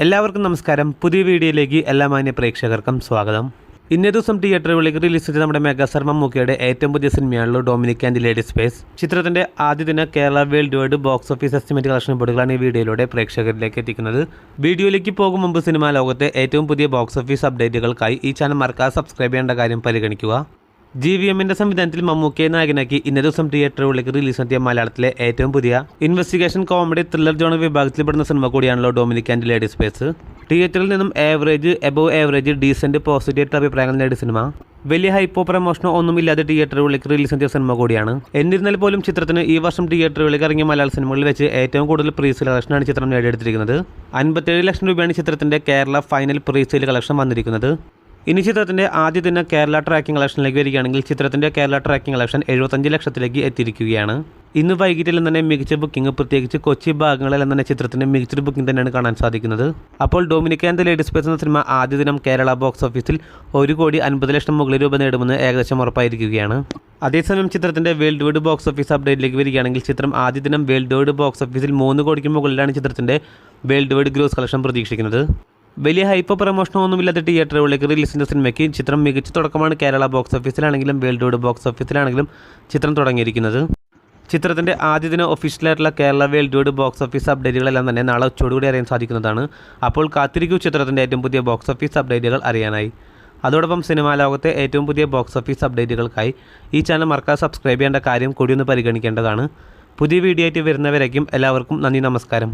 എല്ലാവർക്കും നമസ്കാരം. പുതിയ വീഡിയോയിലേക്ക് എല്ലാ മാന്യ പ്രേക്ഷകർക്കും സ്വാഗതം. ഇന്നേ ദിവസം തിയേറ്ററുകളിലേക്ക് റിലീസ് ചെയ്ത നമ്മുടെ മെഗാസ്റ്റാർ മമ്മൂക്കയുടെ ഏറ്റവും പുതിയ സിനിമയാണല്ലോ ഡൊമിനിക് ആൻഡ് ദി ലേഡി സ്പേസ്. ചിത്രത്തിന്റെ ആദ്യ ദിന Kerala world wide box office estimate collection റിപ്പോർട്ടുകളാണ് ഈ വീഡിയോയിലൂടെ പ്രേക്ഷകരിലേക്ക് എത്തിക്കുന്നത്. വീഡിയോയിലേക്ക് പോകും മുമ്പ് സിനിമാ ലോകത്തെ ഏറ്റവും പുതിയ ബോക്സ് ഓഫീസ് അപ്ഡേറ്റുകൾക്കായി ഈ ചാനൽ മറക്കാതെ സബ്സ്ക്രൈബ് ചെയ്യേണ്ട കാര്യം പരിഗണിക്കുക. GVMന്റെ സംവിധാനത്തിൽ മമ്മൂക്കയെ നായകനാക്കി ഇന്നേ ദിവസം തിയേറ്ററുകളിലേക്ക് റിലീസ് നടത്തിയ മലയാളത്തിലെ ഏറ്റവും പുതിയ ഇൻവെസ്റ്റിഗേഷൻ കോമഡി ത്രില്ലർ ജോണർ വിഭാഗത്തിൽപ്പെടുന്ന സിനിമ കൂടിയാണല്ലോ ഡൊമിനിക് ആൻഡ് ലേഡി സ്പേസ്. തിയേറ്ററിൽ നിന്നും എബോവ് ആവറേജ് ഡീസന്റ് പോസിറ്റീവ് അഭിപ്രായങ്ങൾ നേടിയ സിനിമ വലിയ ഹൈപ്പോ പ്രമോഷനോ ഒന്നുമില്ലാതെ തിയേറ്ററുകളിലേക്ക് റിലീസ് നടത്തിയ സിനിമ കൂടിയാണ്. എന്നിരുന്നാൽ പോലും ചിത്രത്തിന് ഈ വർഷം തിയേറ്ററുകളിലേക്ക് ഇറങ്ങിയ മലയാള സിനിമകളിൽ വെച്ച് ഏറ്റവും കൂടുതൽ പ്രീ സെയിൽ കളക്ഷനാണ് ചിത്രം നേടിയെടുത്തിരിക്കുന്നത്. 57 ലക്ഷം രൂപയാണ് ചിത്രത്തിന്റെ Kerala final pre sale collection വന്നിരിക്കുന്നത്. ഇനി ചിത്രത്തിന്റെ ആദ്യ ദിന കേരള ട്രാക്കിംഗ് കളക്ഷനിലേക്ക് വരികയാണെങ്കിൽ ചിത്രത്തിന്റെ കേരള ട്രാക്കിംഗ് കളക്ഷൻ 75 ലക്ഷത്തിലേക്ക് എത്തിയിരിക്കുകയാണ്. ഇന്ന് വൈകിട്ടെല്ലാം തന്നെ മികച്ച ബുക്കിംഗ്, പ്രത്യേകിച്ച് കൊച്ചി ഭാഗങ്ങളെല്ലാം തന്നെ ചിത്രത്തിന്റെ മികച്ചൊരു ബുക്കിംഗ് തന്നെയാണ് കാണാൻ സാധിക്കുന്നത്. അപ്പോൾ Dominic and the ladies space എന്ന സിനിമ ആദ്യ ദിനം കേരള ബോക്സ് ഓഫീസിൽ 1,50 ലക്ഷം മുകളിൽ രൂപ നേടുമെന്ന് ഏകദേശം ഉറപ്പായിരിക്കുകയാണ്. അതേസമയം ചിത്രത്തിന്റെ വേൾഡ് വൈഡ് ബോക്സ് ഓഫീസ് അപ്ഡേറ്റിലേക്ക് വരികയാണെങ്കിൽ ചിത്രം ആദ്യ ദിനം വേൾഡ് വൈഡ് ബോക്സ് ഓഫീസിൽ 3 കോടിക്ക് മുകളിലാണ് ചിത്രത്തിന്റെ വേൾഡ് വൈഡ് ഗ്രോസ് കളക്ഷൻ പ്രതീക്ഷിക്കുന്നത്. വലിയ ഹൈപ്പോ പ്രമോഷനോ ഒന്നുമില്ലാത്ത തിയേറ്ററുകളിലേക്ക് റിലീസ് ചെയ്ത സിനിമയ്ക്ക് ചിത്രം മികച്ച തുടക്കമാണ് കേരള ബോക്സ് ഓഫീസിലാണെങ്കിലും വേൾഡ് വൈഡ് ബോക്സ് ഓഫീസിലാണെങ്കിലും ചിത്രം തുടങ്ങിയിരിക്കുന്നത്. ചിത്രത്തിന്റെ ആദ്യ ദിന ഒഫീഷ്യലായിട്ടുള്ള Kerala world wide box office അപ്ഡേറ്റുകളെല്ലാം തന്നെ നാളെ ഉച്ചയോടുകൂടി അറിയാൻ സാധിക്കുന്നതാണ്. അപ്പോൾ കാത്തിരിക്കൂ ചിത്രത്തിന്റെ ഏറ്റവും പുതിയ ബോക്സ് ഓഫീസ് അപ്ഡേറ്റുകൾ അറിയാനായി. അതോടൊപ്പം സിനിമാ ലോകത്തെ ഏറ്റവും പുതിയ ബോക്സ് ഓഫീസ് അപ്ഡേറ്റുകൾക്കായി ഈ ചാനൽ മറക്കാതെ സബ്സ്ക്രൈബ് ചെയ്യേണ്ട കാര്യം കൂടി ഒന്ന് പരിഗണിക്കേണ്ടതാണ്. പുതിയ വീഡിയോ ആയിട്ട് വരുന്നവരേക്കും എല്ലാവർക്കും നന്ദി, നമസ്കാരം.